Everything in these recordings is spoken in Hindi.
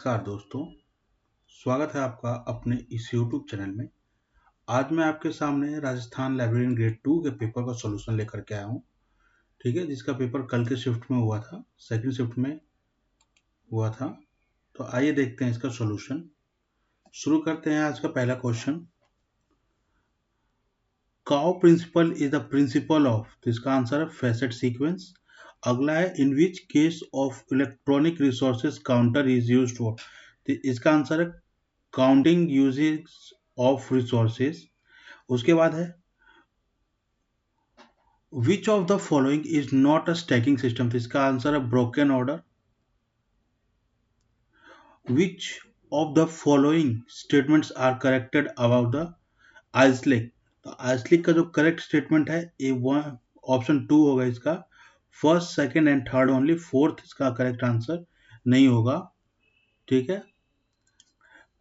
नमस्कार दोस्तों, स्वागत है आपका अपने इस YouTube चैनल में। आज मैं आपके सामने राजस्थान लाइब्रेरियन ग्रेड 2 के पेपर का सॉल्यूशन लेकर के आया हूँ। ठीक है, जिसका पेपर कल के शिफ्ट में हुआ था, सेकंड शिफ्ट में हुआ था। तो आइए देखते हैं इसका सॉल्यूशन। शुरू करते हैं आज का पहला question. Cow principle is the principle of, तो इसका आंसर है फैसेट सीक्वेंस। अगला है in which case of electronic resources counter is used for, तो इसका आंसर है काउंटिंग यूजेज ऑफ रिसोर्सेज। उसके बाद है which of the following is not a stacking system, तो इसका आंसर है broken order. Which of the following statements are corrected about the ISLIC, तो आइसलिक का जो करेक्ट स्टेटमेंट है ए वन ऑप्शन 2 होगा इसका। First, second and third only, fourth इसका करेक्ट आंसर नहीं होगा। ठीक है।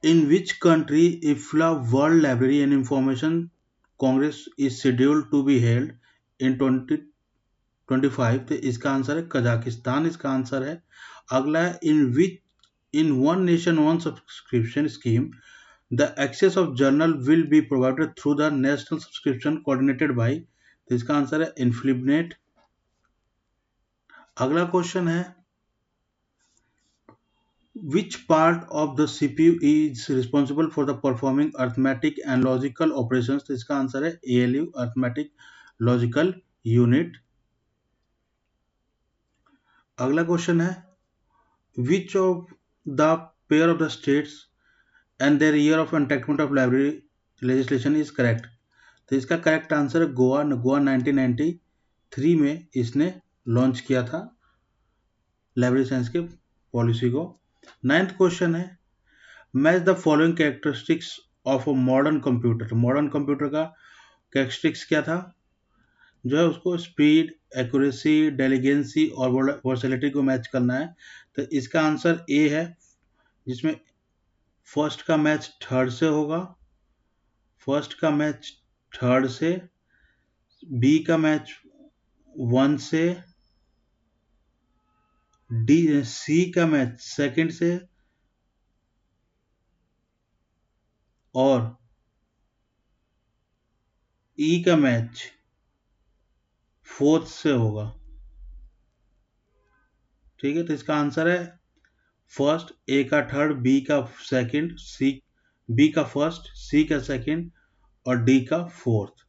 In which country IFLA world library and information congress is scheduled to be held in 2025, तो इसका आंसर है कजाकिस्तान, इसका आंसर है। अगला है in one nation one subscription scheme the access of journal will be provided through the national subscription coordinated by, तो इसका आंसर है इन्फ्लिबनेट। अगला क्वेश्चन है which part of the CPU is responsible for the performing arithmetic and logical operations, तो इसका आंसर है ALU, अर्थमेटिक लॉजिकल यूनिट। अगला क्वेश्चन है which of the pair of the states and their year of enactment of library legislation is correct, तो इसका करेक्ट आंसर है गोवा। गोवा 1993 में इसने लॉन्च किया था लाइब्रेरी साइंस के पॉलिसी को। नाइन्थ क्वेश्चन है match the following characteristics of a modern computer, modern computer का कैरेक्टरिस्टिक्स क्या था, जो है उसको स्पीड, एक्यूरेसी, डेलिगेंसी और वर्सैलिटी को मैच करना है। तो इसका आंसर ए है, जिसमें फर्स्ट का मैच थर्ड से होगा, फर्स्ट का मैच थर्ड से, बी का मैच 1 से, सी का मैच सेकंड से और ई का मैच फोर्थ से होगा। ठीक है, तो इसका आंसर है फर्स्ट, ए का थर्ड, बी का सेकंड, सी, बी का फर्स्ट, सी का सेकंड और डी का फोर्थ।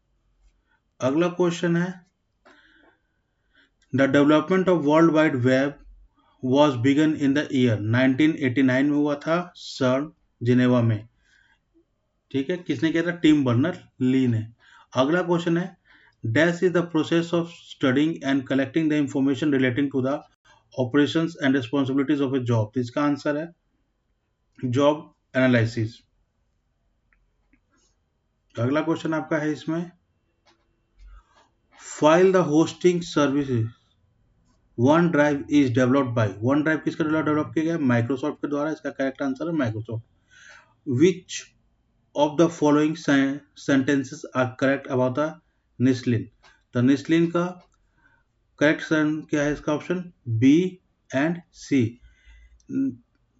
अगला क्वेश्चन है the development of world wide web was begin in the year 1989 में हुआ था सर्न जिनेवा में। ठीक है, किसने किया था, टिम बर्नर ली ने। अगला क्वेश्चन है dash is the process of studying and collecting the information relating to the operations and responsibilities of a job, तो इसका आंसर है जॉब एनालिसिस। अगला क्वेश्चन आपका है इसमें file the hosting services one drive is developed by, one drive किसके द्वारा डेवलप किया गया, माइक्रोसॉफ्ट के द्वारा, इसका करेक्ट आंसर है Microsoft. Which of the following sentences are correct about the Nexilin, तो निस्लिन का करेक्ट क्या है, इसका option B and C.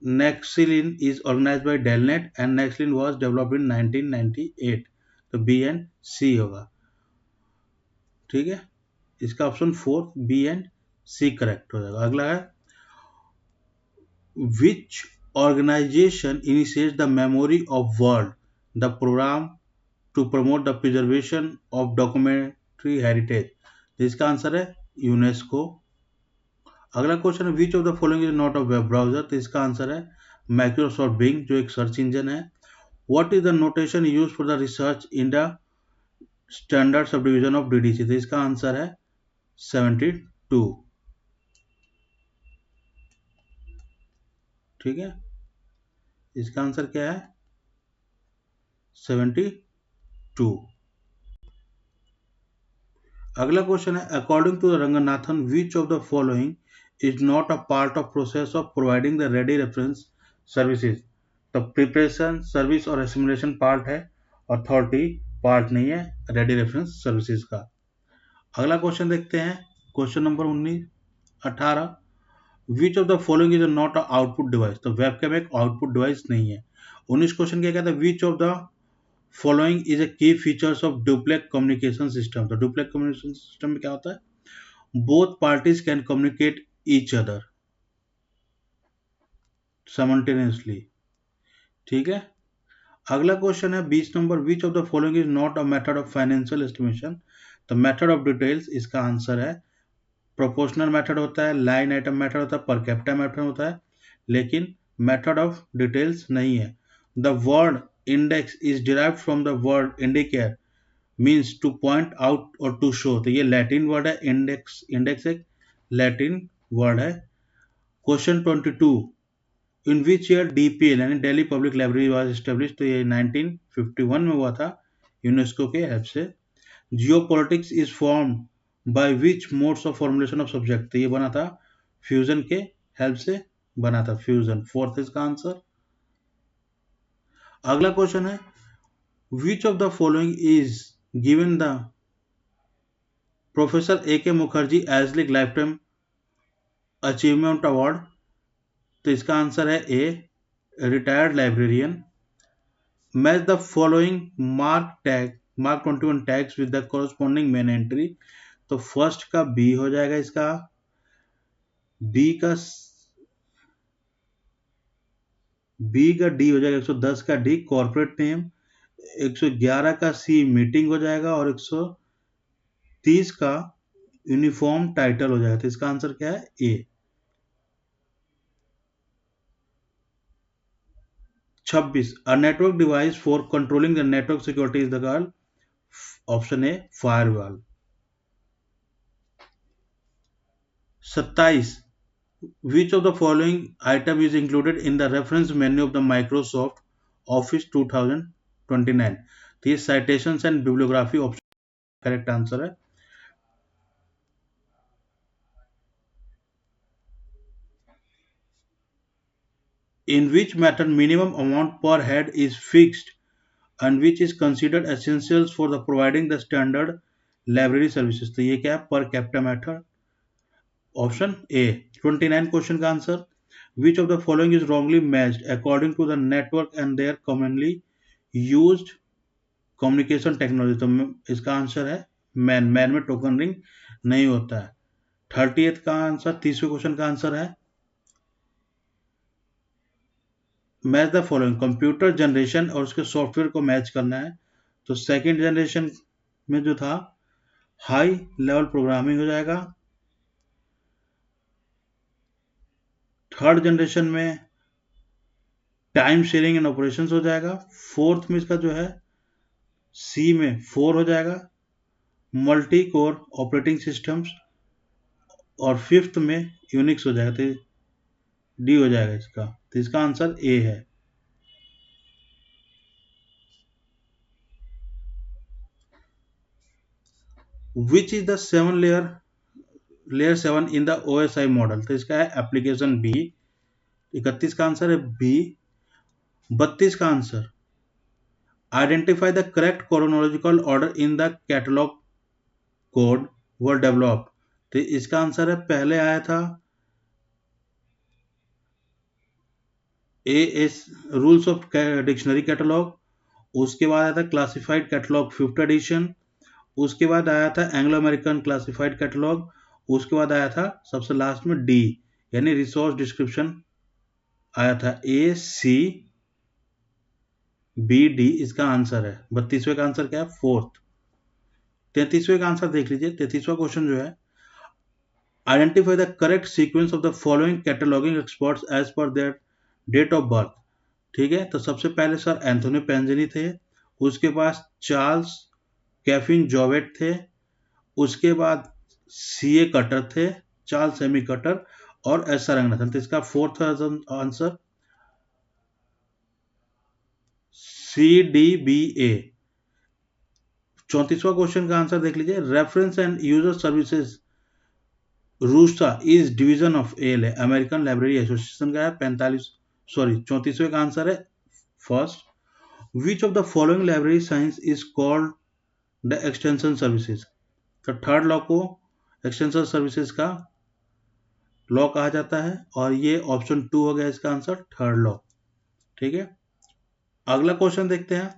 Nexilin is organized by Delnet and Nexilin was developed in 1998, तो बी एंड सी होगा। ठीक है, इसका option 4 B and C correct हो जाएगा। अगला है which organization initiates the memory of world the program to promote the preservation of documentary heritage, तो इसका आंसर है यूनेस्को। अगला क्वेश्चन है which of the following is not a web browser, तो इसका आंसर है माइक्रोसॉफ्ट बिंग, जो एक सर्च इंजन है। What is the notation used for the research in the standard sub division of DDC, तो इसका आंसर है 72। ठीक है, इसका आंसर क्या है 72। अगला क्वेश्चन है according to the Ranganathan which of the following is not a part of process of providing the ready reference services, तो प्रिपरेशन, सर्विस और एसिमुलेशन पार्ट है, अथॉरिटी पार्ट नहीं है रेडी रेफरेंस सर्विसेज का। अगला क्वेश्चन देखते हैं, question number 18 which of the following is not a output device, तो वेबकैम एक आउटपुट डिवाइस नहीं है। 19 क्वेश्चन क्या कहता है, which of the following is a key features of duplex communication system, तो duplex communication system में क्या होता है, both parties can communicate each other simultaneously। ठीक है। अगला क्वेश्चन है 20 number, which of the following is not a method of financial estimation, तो मेथड ऑफ डिटेल्स इसका आंसर है प्रोपोर्शनल मेथड होता है, लाइन आइटम मेथड होता है, पर कैपिटा मेथड होता है, लेकिन मेथड ऑफ डिटेल्स नहीं है। The word index is derived from the word indicare means to point out और टू शो, तो ये लैटिन वर्ड है। इंडेक्स, इंडेक्स एक लैटिन वर्ड है। Question 22, in which year DPL यानी Delhi public library was establish, तो ये 1951 में हुआ था यूनेस्को के हेल्प से। जियो politics is form by which modes of formulation of subject, तो ये बना था फ्यूजन के हेल्प से बना था, फ्यूजन, फोर्थ इसका आंसर। अगला क्वेश्चन है, which of the following is given the professor A K Mukherjee IASLIC lifetime achievement award, तो इसका आंसर है A, retired librarian. Match the following MARC 21 tags with the corresponding main entry, तो फर्स्ट का बी हो जाएगा, इसका बी का डी हो जाएगा, 110 का डी कॉर्पोरेट नेम, 111 का सी मीटिंग हो जाएगा, और 130 का यूनिफॉर्म टाइटल हो जाएगा, तो इसका आंसर क्या है, ए। 26, a network device for controlling the network security is the called, option A firewall. 27, which of the following item is included in the reference menu of the Microsoft Office 2029, तो ये citations and bibliography option correct answer है। In which method minimum amount per head is fixed and which is considered essentials for the providing the standard library services, तो ये क्या है, per capita method, option A. 29 question का answer, which of the following is wrongly matched according to the network and their commonly used communication technology, तो इसका आंसर है मैन, मैन में टोकन रिंग नहीं होता है। 30th का आंसर, 30वें क्वेश्चन का आंसर है, match the following, computer generation और उसके सॉफ्टवेयर को मैच करना है, तो सेकंड जनरेशन में जो था हाई लेवल प्रोग्रामिंग हो जाएगा, थर्ड जनरेशन में टाइम शेयरिंग एंड ऑपरेशन हो जाएगा, फोर्थ में इसका जो है सी में 4 हो जाएगा, मल्टी कोर ऑपरेटिंग सिस्टम्स, और फिफ्थ में यूनिक्स हो जाएगा, तो डी हो जाएगा इसका, तो इसका आंसर ए है। Which is the 7 layer 7 in the OSI model, तो इसका है एप्लीकेशन बी। 31 का आंसर है बी। 32 का answer, identify the correct chronological order in the catalogue code were develop, तो इसका आंसर है पहले आया था as rules of dictionary catalogue, उसके बाद आया था क्लासिफाइड कैटलॉग 5th एडिशन, उसके बाद आया था एंग्लो अमेरिकन क्लासिफाइड कैटलॉग, उसके बाद आया था सबसे लास्ट में डी यानी रिसोर्स डिस्क्रिप्शन आया था, ए सी बी डी इसका आंसर है। 32वें का आंसर क्या है, फोर्थ। 33वें का आंसर देख लीजिए, 33वां क्वेश्चन जो है, identify the correct sequence of the following cataloguing experts as per their date of birth, ठीक है। तो सबसे पहले सर एंथोनी पेंजिनी थे, उसके पास चार्ल्स कैफिन जॉवेट थे, उसके बाद सीए कटर थे, चार्ल्स सेमी कटर, और एस आर रंगनाथन, तो इसका fourth answer C D B A. 34वां क्वेश्चन का आंसर देख लीजिए, reference and user services RUSA is division of L है, अमेरिकन लाइब्रेरी एसोसिएशन का है। 34वें का आंसर है first. Which of the following library science is called the extension services, तो थर्ड लॉ को एक्सटेंशन सर्विसेज का लॉ कहा जाता है, और ये ऑप्शन 2 हो गया इसका आंसर, थर्ड लॉ। ठीक है, अगला क्वेश्चन देखते हैं।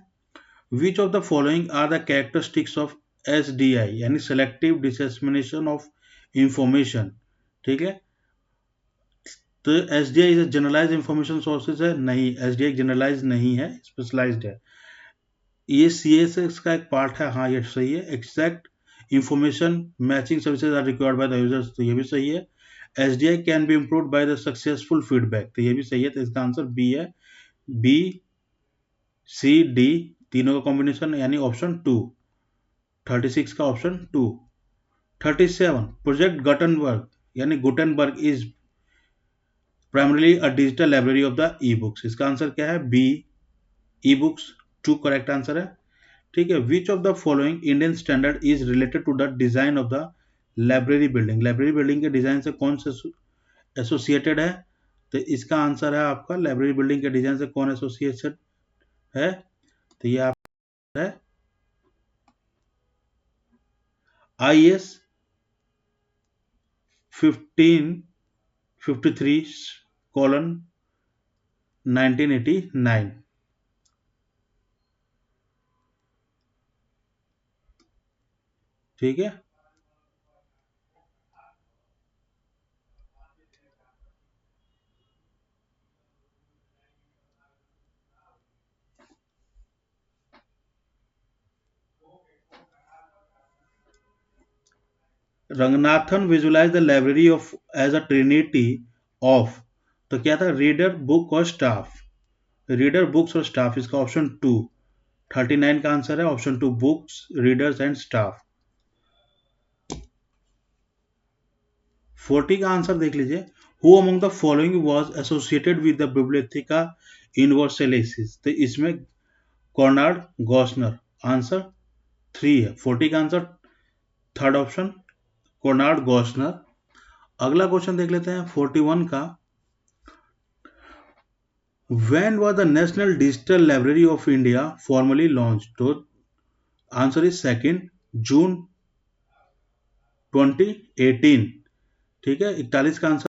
Which of the following are the characteristics of SDI, यानी सेलेक्टिव डिसेमिनेशन ऑफ इंफॉर्मेशन। ठीक है, तो SDI is generalize information sources है? नहीं, एसडीआई जनरलाइज नहीं है, स्पेशलाइज्ड है। ये सीएसएस का एक पार्ट है, हाँ ये सही है। Exact information matching services are required by the users, तो ये भी सही है। SDI can be improved by the successful feedback, तो ये भी सही है। तो इसका आंसर बी है, बी सी डी तीनों का कॉम्बिनेशन, यानी ऑप्शन 2, 36 का ऑप्शन 2। 37 प्रोजेक्ट गटनबर्ग, यानी Gutenberg is primarily a digital library of the e books, इसका आंसर क्या है? B, e books, 2 correct answer है। ठीक है, which of the following Indian standard is related to the design of the library building, library building के डिजाइन से कौन से एसोसिएटेड है? तो इसका आंसर है आपका, लाइब्रेरी बिल्डिंग के डिजाइन से कौन एसोसिएटेड है? तो ये आप है IS 1553:1989। ठीक है, Ranganathan visualise the library of as a trinity of, तो क्या था? रीडर, बुक और स्टाफ। रीडर, बुक्स और स्टाफ, इसका ऑप्शन 2, 39 का आंसर है, option 2, books, readers and staff. 40 का आंसर देख लीजिए। Who among the following was associated with the bibliotheca universalis, तो इसमें कॉर्नार्ड गॉसनर, आंसर 3 है। 40 का answer third option, Conrad Gesner. अगला क्वेश्चन देख लेते हैं 41 का। When was the national digital library of India formally launch, तो आंसर इज सेकंड, जून 2018। ठीक है, 41 का आंसर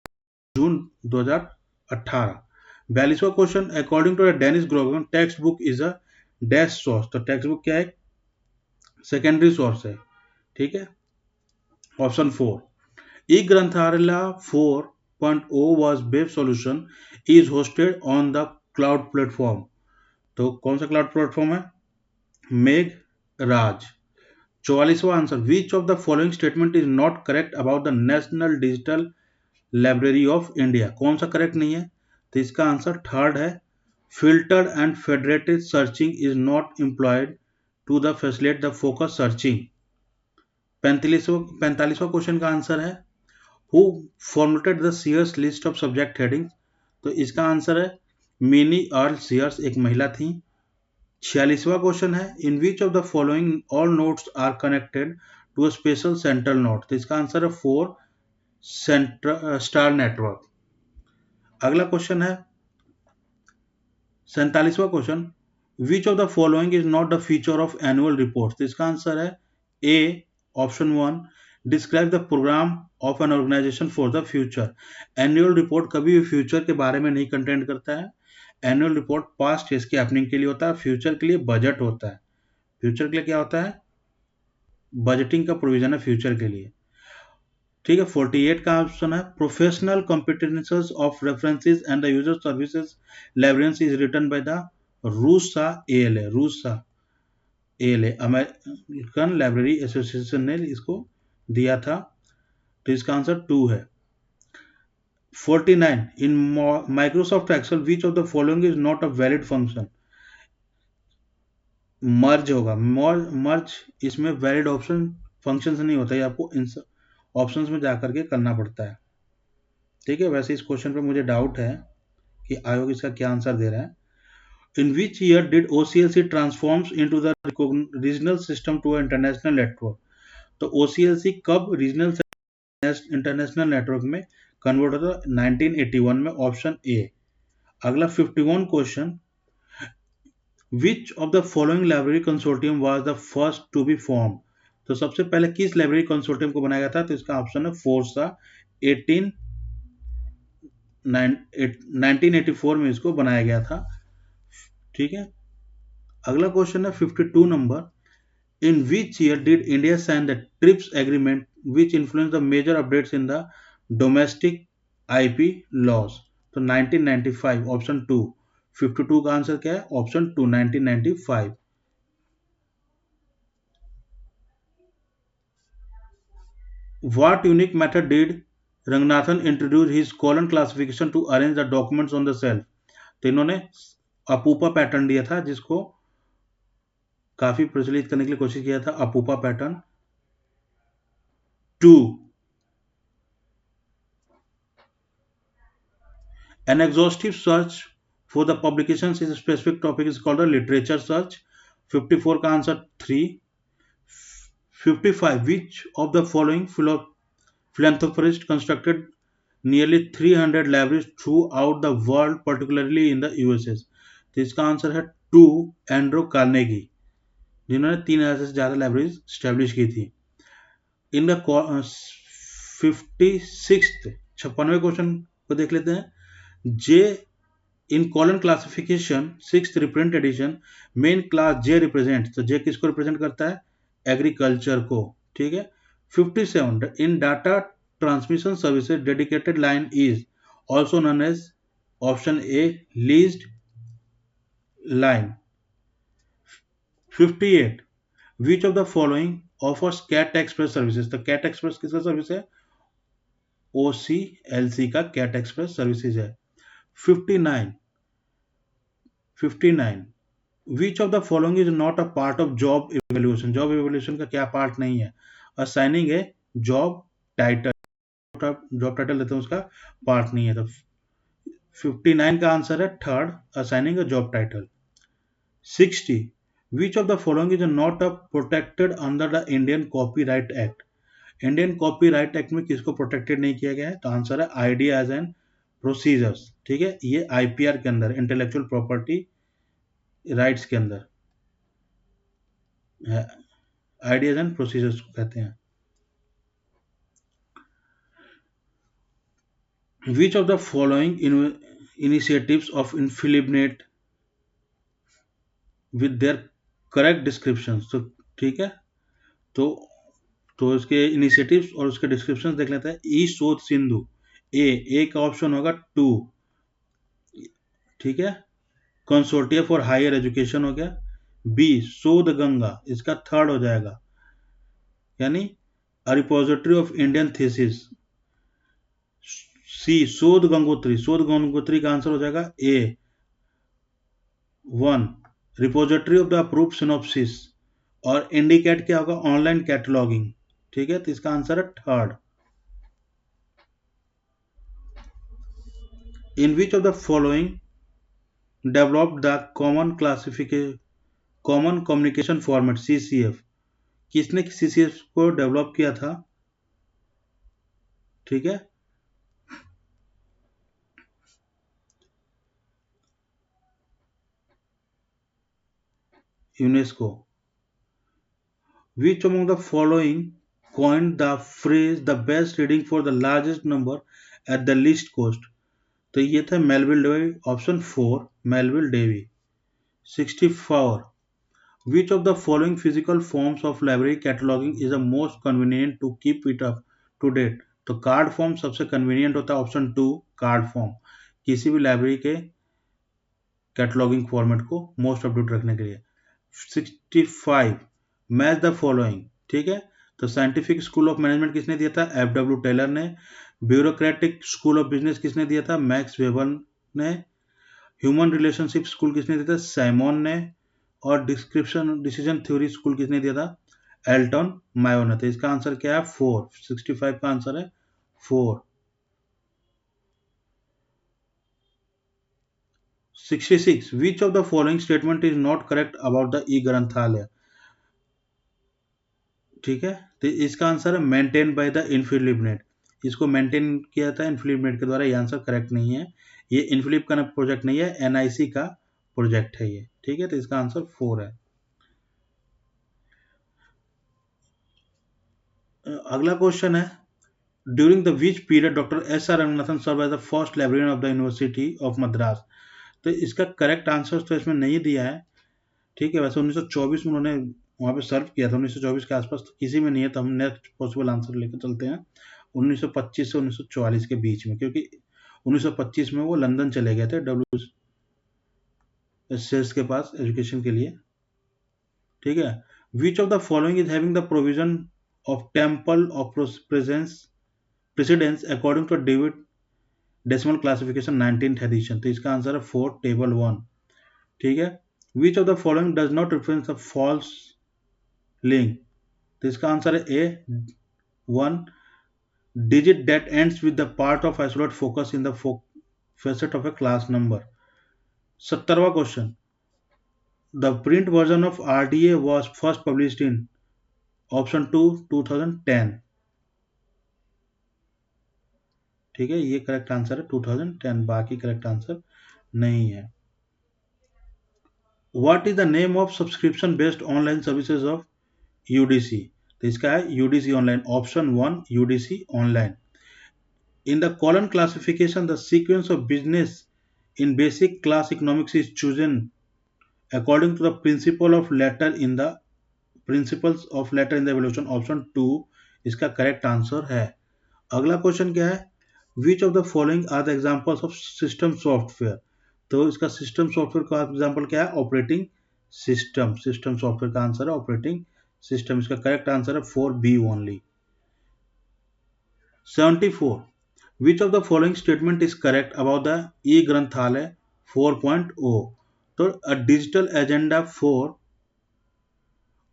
जून 2018। 42वां question, according to Dennis Grogan text book is a dash source, तो टेक्स्ट बुक क्या है? सेकेंडरी सोर्स है। ठीक है, option 4। E Granthalaya 4.0 was web solution is hosted on the cloud platform, तो कौन सा क्लाउड प्लेटफॉर्म है? मेघ राज। 44वां answer, which of the following statement is not correct about the national digital library of India, कौन सा करेक्ट नहीं है? तो इसका आंसर थर्ड है, filtered and federated searching is not employed to the facilitate the focus searching. 45वां क्वेश्चन का आंसर है, who formulated the Sears list of subject headings, तो इसका आंसर है मिनी अर्ल सीयर्स, एक महिला थी। 46वां क्वेश्चन है, in which of the following all nodes are connected to a special central node, तो इसका आंसर है 4, स्टार नेटवर्क। अगला क्वेश्चन है 47वां question, which of the following is not the feature of annual report, तो इसका आंसर है A, option 1, describe the program of an organization for the future. Annual report कभी भी फ्यूचर के बारे में नहीं कंटेंट करता है। एनुअल रिपोर्ट पास्ट इसके हैपनिंग के लिए होता है, फ्यूचर के लिए बजट होता है। फ्यूचर के लिए क्या होता है? बजटिंग का प्रोविजन है फ्यूचर के लिए। ठीक है, 48 का ऑप्शन है, professional competences of references and the user services librarians is written by the RUSA ALA, RUSA ALA, American library association ने इसको दिया था, तो इसका आंसर 2 है। 49 in Microsoft Excel which of the following is not a valid function, merge होगा, मर्ज इसमें वैलिड ऑप्शन फंक्शन नहीं होता है, आपको इन ऑप्शंस में जाकर के करना पड़ता है। ठीक है, वैसे इस क्वेश्चन पे मुझे डाउट है कि आयोग इसका क्या आंसर दे रहा है। In which year did OCLC transforms into the regional system to international network, तो OCLC कब रीजनल इंटरनेशनल नेटवर्क में कन्वर्ट होता है? 1981 में, ऑप्शन ए। अगला 51 question, which of the following library consortium was the first to be form, तो सबसे पहले किस लाइब्रेरी कंसोर्टियम को बनाया गया था? तो इसका ऑप्शन है फोर्सा, 18 1984 में इसको बनाया गया था। ठीक है, अगला क्वेश्चन है 52 number. In which year did India sign the TRIPS agreement which influenced the major updates in the domestic IP laws? तो 1995 ऑप्शन 2। 52 का आंसर क्या है? Option 2 1995। What unique method did Ranganathan introduce his column classification to arrange the documents on the shelf? तो इन्होंने अपूपा पैटर्न दिया था जिसको काफी प्रचलित करने के लिए कोशिश किया था, अपूपा pattern 2। An exhaustive search for the publications is a specific topic is called a literature search। 54 का answer 3। 55 which of the following philanthropists constructed nearly 300 libraries throughout the world particularly in the USA? तो इसका आंसर है 2 एंड्रो कार्नेगी, जिन्होंने 3000 से ज्यादा लाइब्रेरीज स्टैब्लिश की थी। इन द 56th 56वें क्वेश्चन को देख लेते हैं। J in Colon Classification 6th reprint edition main class J represent, तो जे किसको रिप्रेजेंट करता है? एग्रीकल्चर को। ठीक है। 57 in data transmission services dedicated line is also known as option A leased line. 58 which of the following offers Cat Express services, तो कैट एक्सप्रेस किसका सर्विस है? OCLC का कैट एक्सप्रेस सर्विसेज है। 59 which of the following is not a part of job evaluation, job evaluation का क्या पार्ट नहीं है? Assigning a job title, job title लेते हैं उसका पार्ट नहीं है। तो 59 का आंसर है third, assigning a job title. 60 which of the following is not a protected under the Indian copyright act, Indian copyright act में किसको प्रोटेक्टेड नहीं किया गया है? तो आंसर है आइडियाज एंड प्रोसीजर्स। ठीक है, ये आईपीआर के अंदर, इंटेलेक्चुअल प्रॉपर्टी राइट्स के अंदर है, आइडियाज एंड प्रोसीजर्स को कहते हैं। Which of the following initiatives of INFLIBNET with their correct description, तो ठीक है, तो इसके इनिशिएटिव्स और उसके डिस्क्रिप्शन देख लेते हैं। ई शोध सिंधु, ए का ऑप्शन होगा 2। ठीक है, कंसोर्टिया फॉर हायर एजुकेशन हो गया। बी शोध गंगा, इसका थर्ड हो जाएगा, यानी अ रिपोजिटरी ऑफ इंडियन थीसिस। सी शोध गंगोत्री, शोध गंगोत्री का आंसर हो जाएगा ए 1 repository of the approved synopsis. और इंडिकेट क्या होगा? Online cataloguing. ठीक है, तो इसका आंसर है third. In which of the following developed the common communication format CCF, किसने CCF को डेवलप किया था? ठीक है, UNESCO. Which among the following coined the phrase the best reading for the largest number at the least cost? तो ये था Melvil Dewey, option 4 Melvil Dewey. 64 which of the following physical forms of library cataloging is the most convenient to keep it up to date? तो कार्ड फॉर्म सबसे कन्वीनियंट होता है, ऑप्शन 2 कार्ड फॉर्म, किसी भी लाइब्रेरी के कैटलॉगिंग फॉर्मेट को मोस्ट अपडेट रखने के लिए। 65 मैच द फॉलोइंग। ठीक है, तो साइंटिफिक स्कूल ऑफ मैनेजमेंट किसने दिया था? FW टेलर ने। ब्यूरोक्रेटिक स्कूल ऑफ बिजनेस किसने दिया था? मैक्स वेबर ने। ह्यूमन रिलेशनशिप स्कूल किसने दिया था? साइमन ने। और डिसीजन थ्योरी स्कूल किसने दिया था? एल्टन मायो ने। तो इसका आंसर क्या है? 4। 65 का आंसर है 4। 66 which of the following statement is not correct about the e-ग्रंथालय? ठीक है, तो इसका आंसर है मेंटेन बाय द इनफिलिबनेट, इसको मेंटेन किया था इनफिलिबनेट के द्वारा। ये आंसर करेक्ट नहीं है, ये इनफिलिप का प्रोजेक्ट नहीं है, NIC का प्रोजेक्ट है ये। ठीक है, तो इसका आंसर 4 है। अगला क्वेश्चन है during the which period doctor S R Ranganathan serve as the first librarian of the university of Madras. तो इसका करेक्ट आंसर तो इसमें नहीं दिया है। ठीक है, वैसे 1924 में उन्होंने वहाँ पे सर्व किया था, 1924 के आसपास तो किसी में नहीं है, तो हम नेक्स्ट पॉसिबल आंसर लेकर चलते हैं 1925 से 1944 के बीच में, क्योंकि 1925 में वो लंदन चले गए थे डब्ल्यू एस के पास एजुकेशन के लिए। ठीक है, which of the following is having the provision of temple of presence precedence according to David decimal classification 19th edition. तो इसका आंसर है 4 टेबल 1। ठीक है, which of the following does not reference the false link. तो इसका आंसर है A 1 digit that ends with the part of isolate focus in the facet of a class number। 17वां question, the print version of RDA was first published in option 2 2010। ठीक है, ये करेक्ट आंसर है 2010, बाकी करेक्ट आंसर नहीं है। What is the name of subscription based online services of UDC. तो इसका है UDC online, option 1 UDC online. In the column classification, the sequence of business in basic class economics is chosen according to the principles of letter in the evolution। Option 2 इसका करेक्ट आंसर है। अगला क्वेश्चन क्या है, which of the following are the examples of system software. तो इसका सिस्टम सॉफ्टवेयर का एग्जांपल क्या है, ऑपरेटिंग सिस्टम। सिस्टम सॉफ्टवेयर का आंसर है ऑपरेटिंग सिस्टम। इसका करेक्ट आंसर है 4B only. 74, which of the following statement is correct about the e-ग्रंथालय 4.0। तो a digital agenda for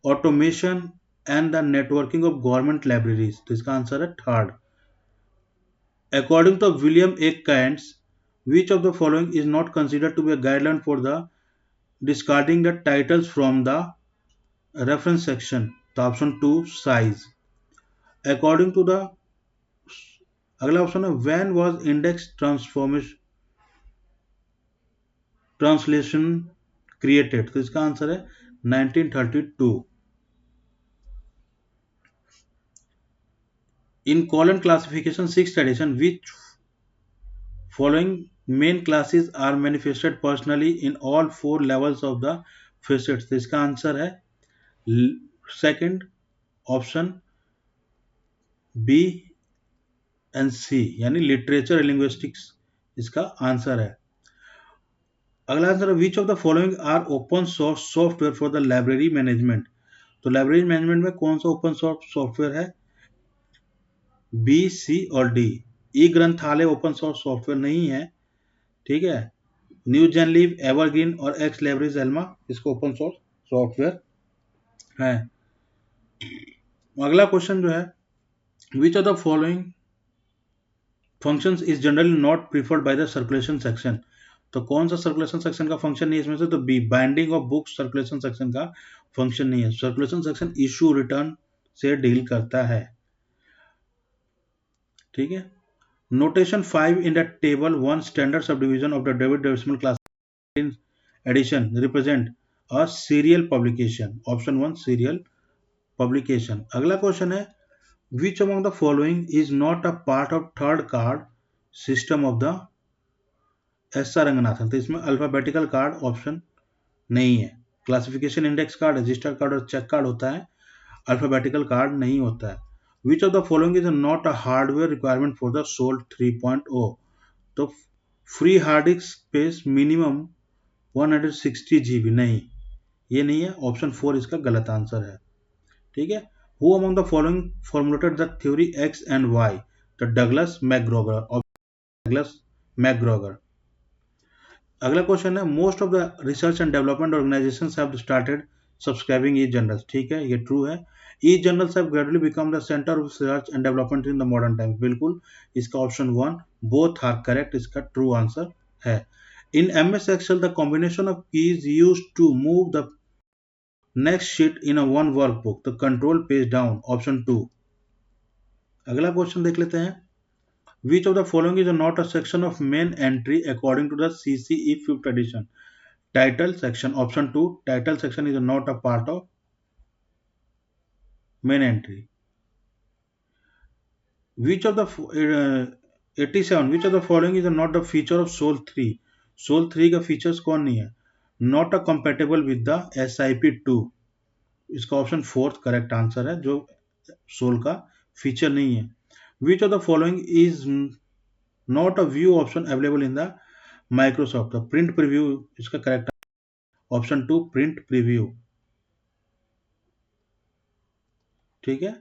automation and the networking of government libraries। तो इसका आंसर है third. According to William A. Keynes, which of the following is not considered to be a guideline for the discarding the titles from the reference section। तो ऑप्शन 2 size। According to the अगला ऑप्शन है when was index translation created. तो इसका आंसर है 1932। In colon classification 6th edition which following main classes are manifested personally in all 4 levels of the facets. तो इसका आंसर है second, option B and C, यानी लिटरेचर लिंग्विस्टिक्स इसका आंसर है। अगला आंसर है which of the following are open source software for the library management. तो लाइब्रेरी मैनेजमेंट में कौन सा ओपन सोर्स सॉफ्टवेयर है, बी, सी और डी। ई ग्रंथालय ओपन सोर्स सॉफ्टवेयर नहीं है। ठीक है, न्यू जेनलीव, एवरग्रीन और एक्स लाइब्रेरीज एल्मा इसको ओपन सोर्स सॉफ्टवेयर है। अगला क्वेश्चन जो है, which of the following functions is generally not preferred by the circulation section. तो कौन सा सर्कुलेशन सेक्शन का फंक्शन नहीं है इसमें से, तो B, binding of books circulation section का फंक्शन नहीं है। सर्कुलेशन सेक्शन इशू रिटर्न से डील करता है। ठीक है, notation 5 in the table 1 standard subdivision of the David Decimal class edition represent a serial publication। Option 1 serial publication। अगला क्वेश्चन है, which among the following is not a part of third card system of the S R Ranganathan. तो इसमें अल्फाबेटिकल कार्ड ऑप्शन नहीं है। Classification index card, register card और चेक कार्ड होता है, अल्फाबेटिकल कार्ड नहीं होता है। Which of the following is not a hardware requirement for the salt 3.0। तो free hard disk space minimum 160 GB नहीं, ये नहीं है। ऑप्शन 4 इसका गलत आंसर है। ठीक है, who among the following formulated the theory X and Y. तो डगलस मैकग्रोगर। Douglas McGregor. अगला क्वेश्चन है, most of the research and development organisations have started subscribing e journals. ठीक है, ये ट्रू है। E journals have gradually become the centre of research and development in the modern times. बिल्कुल, इसका ऑप्शन 1 बोथ आर करेक्ट, इसका ट्रू आंसर है। In MS Excel the combination of keys used to move the next sheet in a one workbook. तो कंट्रोल पेज डाउन, ऑप्शन 2। अगला क्वेश्चन देख लेते हैं, which of the following is not a section of main entry according to the CCE 5th edition। title section, option 2 title section is not a part of main entry। Which of the 87 which of the following is not the feature of Soul 3? Soul 3 का फीचर्स कौन नहीं है? Not a compatible with the SIP2. इसका ऑप्शन फोर्थ करेक्ट आंसर है, जो सोल का फीचर नहीं है. Which of the following is not a view option available in the Microsoft? The print preview इसका करेक्ट ऑप्शन 2 प्रिंट प्रीव्यू. ठीक है.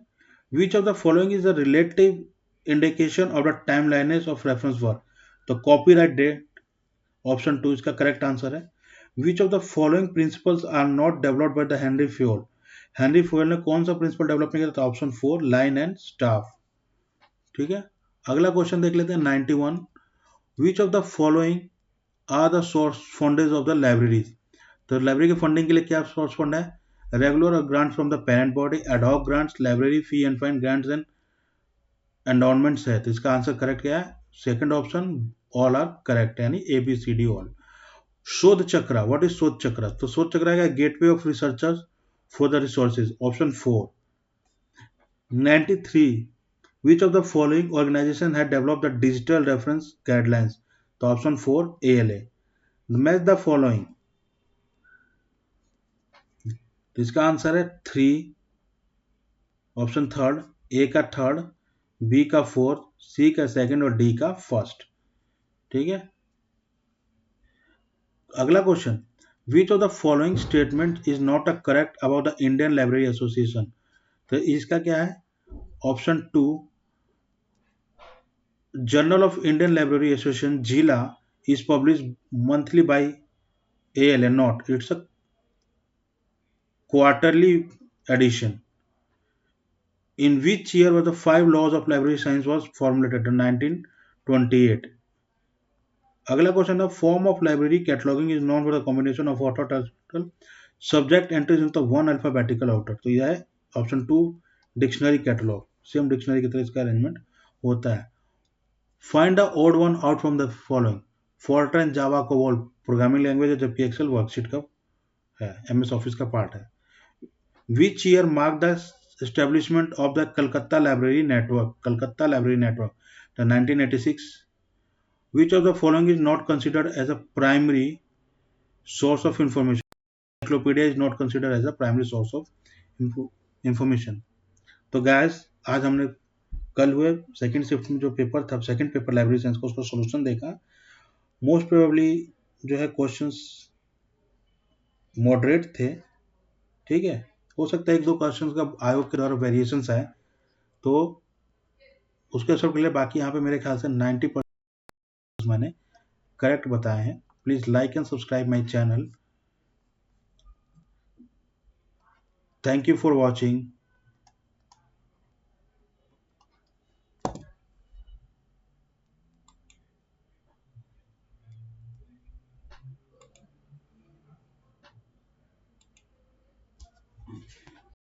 Which of the following is a relative indication of the timeliness of reference work? तो कॉपीराइट डेट ऑप्शन 2 इसका करेक्ट आंसर है. Which of the following principles are not developed by the Henry Fayol? Henry Foyle ने कौन सा प्रिंसिपल डेवलप नहीं किया था? Option 4 line and staff. ठीक है. अगला क्वेश्चन देख लेते हैं 91. Which of the following are the source funds of the libraries? तो लाइब्रेरी के फंडिंग के लिए क्या सोर्स फंड है? Regular grants from the parent body, ad hoc grants, library fee and fine grants and endowments है. तो इसका आंसर करेक्ट क्या है? Second option all are correct, यानी ABCD all. Shodh Chakra, what is शोध चक्र? तो शोध चक्र है gateway of researchers for the resources, option 4. 93. Which of the following organization had developed the digital reference guidelines? तो option 4 ALA. Match the following. तो इसका आंसर है 3, ऑप्शन थर्ड, ए का थर्ड, बी का फोर्थ, सी का सेकंड और डी का फर्स्ट. ठीक है. अगला question. Which of the following statement is not a correct about the Indian library association? तो इसका क्या है? Option 2, journal of Indian library association जिला is published monthly by ALA, not it's a quarterly edition. In which year were the 5 laws of library science was formulated? In 1928. अगला क्वेश्चन है form of library cataloguing is non for the combination of auto title subject entries in the one alphabetical order. तो यह है option 2 dictionary catalogue. Same dictionary की तरह इसका अरेंजमेंट होता है. Find the odd one out from the following. Fortran, Java, COBOL programming language है, जबकि एक्सेल वर्कशीट का है, MS ऑफिस का पार्ट है. Which year mark the establishment of the Calcutta library network? Calcutta library network, तो 1986. Which of the following is not considered as a primary source of information? Encyclopedia is not considered as a primary source of information. तो गैस आज हमने कल हुए सेकंड शिफ्ट में जो पेपर था, सेकंड पेपर लाइब्रेरी साइंस का, उसका सोल्यूशन देखा. मोस्ट प्रोबेबली जो है क्वेश्चंस मॉडरेट थे. ठीक है. हो सकता है एक दो क्वेश्चंस का आयोग के द्वारा वेरिएशंस आए, तो उसके सब के लिए बाकी यहाँ पे मेरे ख्याल से 90% मैंने करेक्ट बताए हैं. Please like and subscribe my channel. Thank you for watching.